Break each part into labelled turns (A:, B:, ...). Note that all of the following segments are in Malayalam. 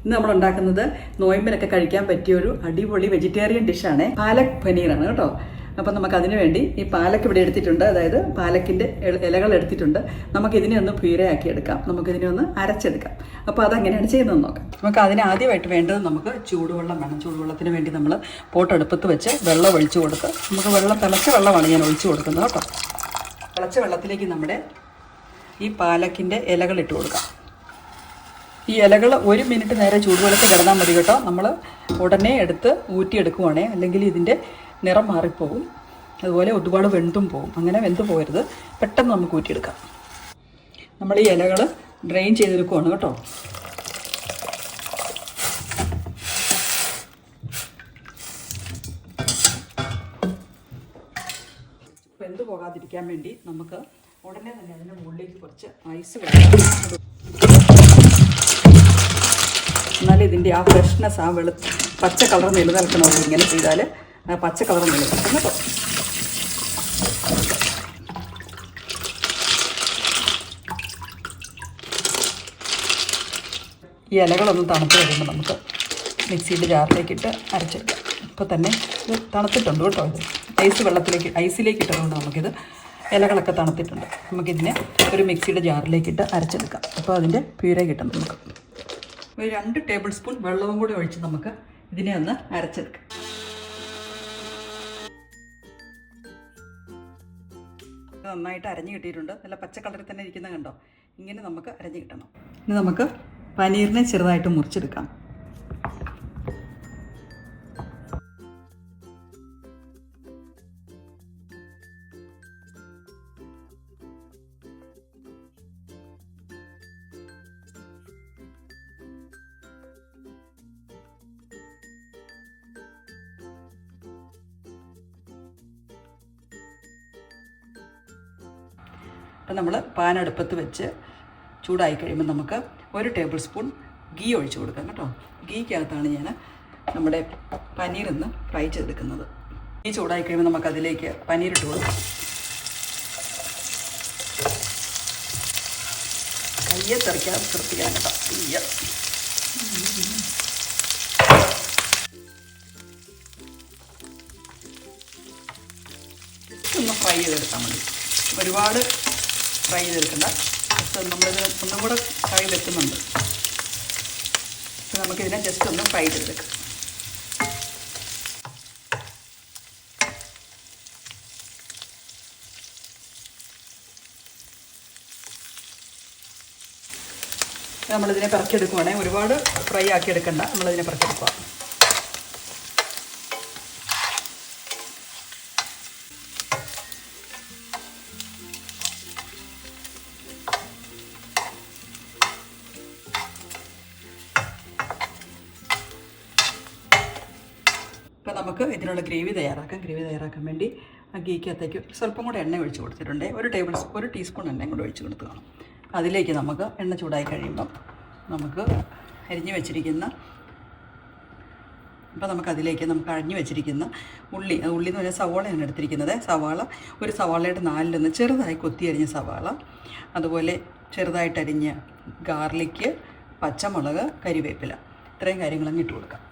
A: ഇന്ന് നമ്മൾ ഉണ്ടാക്കുന്നത് നോയമ്പിനൊക്കെ കഴിക്കാൻ പറ്റിയ ഒരു അടിപൊളി വെജിറ്റേറിയൻ ഡിഷാണ് പാലക് പനീറാണ് കേട്ടോ. അപ്പം നമുക്ക് അതിന് വേണ്ടി ഈ പാലക്ക് ഇവിടെ എടുത്തിട്ടുണ്ട്, അതായത് പാലക്കിൻ്റെ ഇലകൾ എടുത്തിട്ടുണ്ട്. നമുക്കിതിനെ ഒന്ന് പ്യൂരയാക്കി എടുക്കാം, നമുക്കിതിനെ ഒന്ന് അരച്ചെടുക്കാം. അപ്പോൾ അതെങ്ങനെയാണ് ചെയ്യുന്നതെന്ന് നോക്കാം. നമുക്ക് അതിന് ആദ്യമായിട്ട് വേണ്ടത് നമുക്ക് ചൂടുവെള്ളം വേണം. ചൂടുവെള്ളത്തിന് വേണ്ടി നമ്മൾ പോട്ടെടുപ്പത്ത് വെച്ച് വെള്ളം ഒഴിച്ചു കൊടുത്ത്, നമുക്ക് തിളച്ച വെള്ളമാണ് ഞാൻ ഒഴിച്ചു കൊടുക്കുന്നത് കേട്ടോ. തിളച്ച വെള്ളത്തിലേക്ക് നമ്മുടെ ഈ പാലക്കിൻ്റെ ഇലകൾ ഇട്ട് കൊടുക്കാം. ഈ ഇലകൾ 1 മിനിറ്റ് നേരെ ചൂടുവെള്ളത്തിൽ കിടന്നാൽ മതി കേട്ടോ. നമ്മൾ ഉടനെ എടുത്ത് ഊറ്റിയെടുക്കുവാണേ, അല്ലെങ്കിൽ ഇതിൻ്റെ നിറം മാറിപ്പോകും. അതുപോലെ ഒരുപാട് വെന്തും പോകും. അങ്ങനെ വെന്ത് പോകരുത്, പെട്ടെന്ന് നമുക്ക് ഊറ്റിയെടുക്കാം. നമ്മൾ ഈ ഇലകൾ ഡ്രെയിൻ ചെയ്തെടുക്കുവാണ് കേട്ടോ. വെന്ത് പോകാതിരിക്കാൻ വേണ്ടി നമുക്ക് ഉടനെ തന്നെ അതിൻ്റെ മുകളിലേക്ക് കുറച്ച് ഐസ് വേണം. എന്നാലും ഇതിൻ്റെ ആ ഫ്രഷ്നെസ്, ആ പച്ച കളർ നിലനിൽക്കണമെങ്കിൽ ഇങ്ങനെ ചെയ്താൽ ആ പച്ച കളർ നിലനിൽക്കും കേട്ടോ. ഈ ഇലകളൊന്ന് തണുത്ത് കഴിയുമ്പോൾ നമുക്ക് മിക്സിയുടെ ജാറിലേക്കിട്ട് അരച്ചെടുക്കാം. ഇപ്പോൾ തന്നെ ഇത് തണുത്തിട്ടുണ്ട് കേട്ടോ. ഇത് ഐസിലേക്ക് ഇട്ടതുകൊണ്ട് നമുക്കിത് ഇലകളൊക്കെ തണുത്തിട്ടുണ്ട്. നമുക്കിതിനെ ഒരു മിക്സിയുടെ ജാറിലേക്കിട്ട് അരച്ചെടുക്കാം. അപ്പോൾ അതിൻ്റെ പ്യൂര കിട്ടും. നമുക്ക് ഒരു 2 ടേബിൾ സ്പൂൺ വെള്ളവും കൂടി ഒഴിച്ച് നമുക്ക് ഇതിനെ ഒന്ന് അരച്ചെടുക്കാം. നന്നായിട്ട് അരഞ്ഞു കിട്ടിയിട്ടുണ്ട്. നല്ല പച്ച കളറിൽ തന്നെ ഇരിക്കുന്ന കണ്ടോ. ഇങ്ങനെ നമുക്ക് അരഞ്ഞു കിട്ടണം. ഇനി നമുക്ക് പനീറിനെ ചെറുതായിട്ട് മുറിച്ചെടുക്കാം. അപ്പം നമ്മൾ പാൻ അടുപ്പത്ത് വെച്ച് ചൂടായി കഴിയുമ്പോൾ നമുക്ക് 1 ടേബിൾ സ്പൂൺ ഗീ ഒഴിച്ച് കൊടുക്കാം കേട്ടോ. ഗീക്കകത്താണ് ഞാൻ നമ്മുടെ പനീറിന്ന് ഫ്രൈ ചെയ്തെടുക്കുന്നത്. ഗീ ചൂടായി കഴിയുമ്പോൾ നമുക്കതിലേക്ക് പനീരിട്ട് കൊടുക്കാം. കയ്യെ തെറിക്കാൻ ശ്രദ്ധിക്കണം കേട്ടോ. ഒന്ന് ഫ്രൈ ചെയ്തെടുത്താൽ മതി, ഒരുപാട് ഫ്രൈ ചെയ്തെടുക്കണ്ട. നമ്മളിത് ഒന്നും കൂടെ ഫ്രൈ വെക്കുന്നുണ്ട്. നമുക്കിതിനെ ജസ്റ്റ് ഒന്ന് ഫ്രൈ ചെയ്തെടുക്കാം. നമ്മളിതിനെ പിറക്കിയെടുക്കുവാണെങ്കിൽ ഒരുപാട് ഫ്രൈ ആക്കി എടുക്കണ്ട, നമ്മളിതിനെ പിറക്കിയെടുക്കുക. അപ്പോൾ നമുക്ക് ഇതിനുള്ള ഗ്രേവി തയ്യാറാക്കാം. ഗ്രേവി തയ്യാറാക്കാൻ വേണ്ടി ആ ഗീക്കകത്തേക്ക് സ്വല്പം കൂടെ എണ്ണ ഒഴിച്ച് കൊടുത്തിട്ടുണ്ട്. 1 ടീസ്പൂൺ എണ്ണയും കൂടെ ഒഴിച്ച് കൊടുത്ത് കാണും. അതിലേക്ക് നമുക്ക് എണ്ണ ചൂടായി കഴിയുമ്പം നമുക്ക് അരിഞ്ഞു വെച്ചിരിക്കുന്ന ഉള്ളി എന്ന് പറഞ്ഞാൽ സവാളയാണ് എടുത്തിരിക്കുന്നത്. ഒരു സവാളയുടെ 4 ചെറുതായി കൊത്തി അരിഞ്ഞ സവാള, അതുപോലെ ചെറുതായിട്ടരിഞ്ഞ ഗാർലിക്ക്, പച്ചമുളക്, കരിവേപ്പില, ഇത്രയും കാര്യങ്ങളങ്ങ് ഇട്ട് കൊടുക്കാം.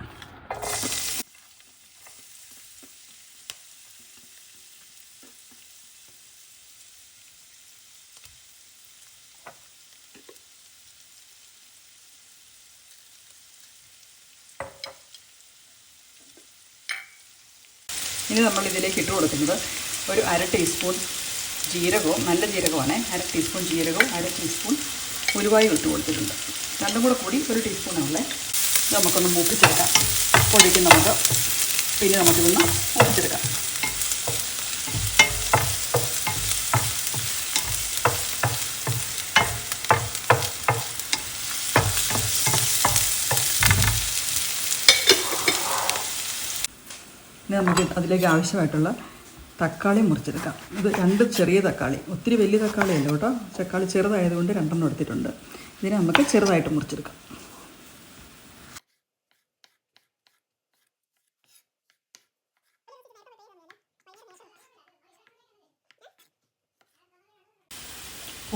A: ഇനി നമ്മൾ ഇതിലേക്ക് ഇട്ട് കൊടുക്കുന്നത് ഒരു 1/2 ടീസ്പൂൺ ജീരകവും, നല്ല ജീരകമാണ്, 1/2 ടീസ്പൂൺ ജീരകവും 1/2 ടീസ്പൂൺ ഉലുവായും ഇട്ട് കൊടുത്തിട്ടുണ്ട്. രണ്ടും കൂടി 1 ടീസ്പൂണുള്ളേ. ഇത് നമുക്കൊന്ന് മൂപ്പിച്ചെടുക്കാം. പൊടിക്ക് നമുക്കിതൊന്ന് മൂപ്പിച്ചെടുക്കാം. ഇനി നമുക്ക് അതിലേക്ക് ആവശ്യമായിട്ടുള്ള തക്കാളി മുറിച്ചെടുക്കാം. ഇത് 2 ചെറിയ തക്കാളി, ഒത്തിരി വലിയ തക്കാളി അല്ല കേട്ടോ. തക്കാളി ചെറുതായതുകൊണ്ട് 2 എടുത്തിട്ടുണ്ട്. ഇതിനെ നമുക്ക് ചെറുതായിട്ട് മുറിച്ചെടുക്കാം.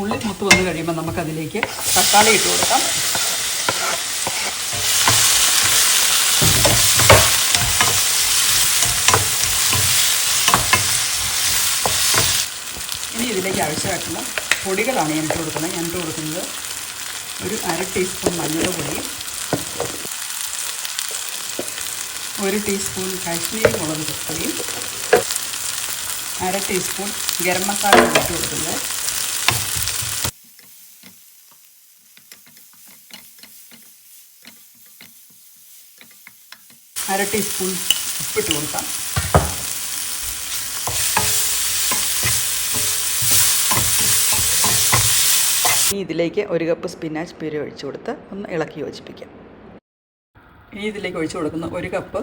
A: ഉള്ളി മൂത്ത് വന്ന് കഴിയുമ്പോൾ നമുക്കതിലേക്ക് തക്കാളി ഇട്ട് കൊടുക്കാം. ഇതിലേക്ക് ആവശ്യമായിട്ടുള്ള പൊടികളാണ് ഞാൻ ഇട്ട് കൊടുക്കുന്നത്. ഞാൻ ഇട്ട് കൊടുക്കുന്നത് ഒരു 1/2 ടീസ്പൂൺ മഞ്ഞൾപ്പൊടി, 1 ടീസ്പൂൺ കാശ്മീരി മുളക് പൊടിയും, 1/2 ടീസ്പൂൺ ഗരം മസാല ഇട്ട് കൊടുക്കുന്നത്, 1/2 ടീസ്പൂൺ ഉപ്പിട്ട് കൊടുക്കാം. ഇനി ഇതിലേക്ക് 1 കപ്പ് സ്പിനാച്ച് പ്യൂരി ഒഴിച്ചു കൊടുത്ത് ഒന്ന് ഇളക്കി യോജിപ്പിക്കാം. ഇനി ഇതിലേക്ക് ഒഴിച്ചു കൊടുക്കുന്ന 1 കപ്പ്,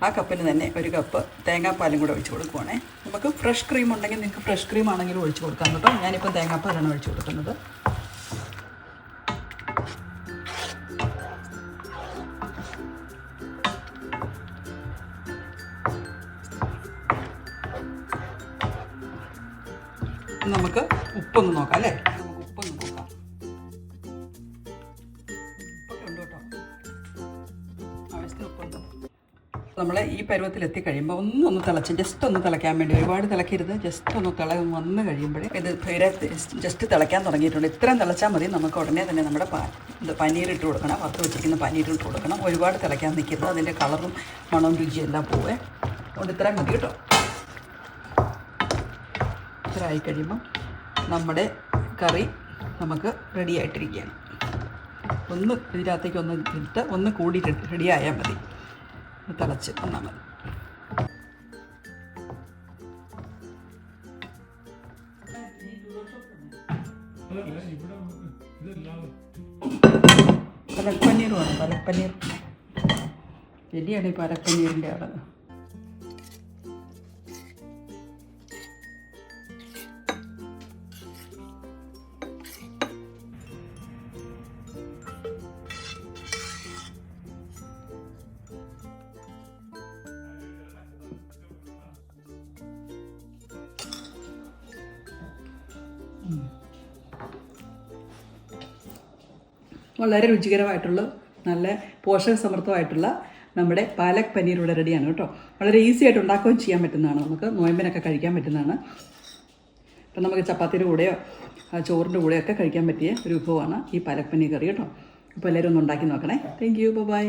A: ആ കപ്പിന് തന്നെ 1 കപ്പ് തേങ്ങാപ്പാലും കൂടെ ഒഴിച്ച് കൊടുക്കുവാണേ. നമുക്ക് ഫ്രഷ് ക്രീം ഉണ്ടെങ്കിൽ നിങ്ങൾക്ക് ഫ്രഷ് ക്രീം ആണെങ്കിലും ഒഴിച്ച് കൊടുക്കാം കേട്ടോ. ഞാനിപ്പോൾ തേങ്ങാപ്പാലാണ് ഒഴിച്ച് കൊടുക്കുന്നത്. നമുക്ക് ഉപ്പൊന്ന് നോക്കാം അല്ലേ? നമുക്ക് ഉപ്പൊന്ന് നോക്കാം. ഉപ്പൊക്കെ ഉണ്ട് കേട്ടോ, ആവശ്യത്തിന് ഉപ്പുണ്ട്. നമ്മൾ ഈ പരുവത്തിലെത്തി കഴിയുമ്പോൾ ഒന്ന് തിളച്ച്, ജസ്റ്റ് ഒന്ന് തിളയ്ക്കാൻ വേണ്ടി, ഒരുപാട് തിളക്കരുത്, ജസ്റ്റ് ഒന്ന് വന്ന് കഴിയുമ്പോഴേ ഇത് തീരെ ജസ്റ്റ് തിളയ്ക്കാൻ തുടങ്ങിയിട്ടുണ്ട്. ഇത്രയും തിളച്ചാൽ മതി. നമുക്ക് ഉടനെ തന്നെ നമ്മുടെ പനീർ ഇട്ട് കൊടുക്കണം, വറുത്ത് വെച്ചിരിക്കുന്ന പനീർ ഇട്ട് കൊടുക്കണം. ഒരുപാട് തിളയ്ക്കാൻ നിൽക്കരുത്, അതിൻ്റെ കളറും മണവും രുചിയും എല്ലാം പോവേ. അതുകൊണ്ട് ഇത്രയും മതി കേട്ടോ. ഇത്ര ആയി കഴിയുമ്പം നമ്മുടെ കറി നമുക്ക് റെഡി ആയിട്ടിരിക്കുകയാണ്. ഒന്ന് ഇതിനകത്തേക്ക് ഒന്ന് ഇട്ട് ഒന്ന് കൂടി റെഡി ആയാൽ മതി, തിളച്ച് വന്നാൽ മതി. പാലക് പനീർ വേണം, പാലക് പനീർ ശരിയാണ്. ഈ പാലക് പനീറിൻ്റെ അളവ് വളരെ രുചികരമായിട്ടുള്ള നല്ല പോഷകസമൃദ്ധമായിട്ടുള്ള നമ്മുടെ പാലക് പനീർ ഇവിടെ റെഡിയാണ് കേട്ടോ. വളരെ ഈസി ആയിട്ട് ഉണ്ടാക്കുകയും ചെയ്യാൻ പറ്റുന്നതാണ്. നമുക്ക് നോയമ്പിനൊക്കെ കഴിക്കാൻ പറ്റുന്നതാണ്. അപ്പം നമുക്ക് ചപ്പാത്തിയുടെ കൂടെയോ ചോറിൻ്റെ കൂടെയൊക്കെ കഴിക്കാൻ പറ്റിയ ഒരു വിഭവമാണ് ഈ പാലക് പനീർ കറി കേട്ടോ. അപ്പോൾ എല്ലാവരും ഒന്ന് ഉണ്ടാക്കി നോക്കണേ. Thank you, by.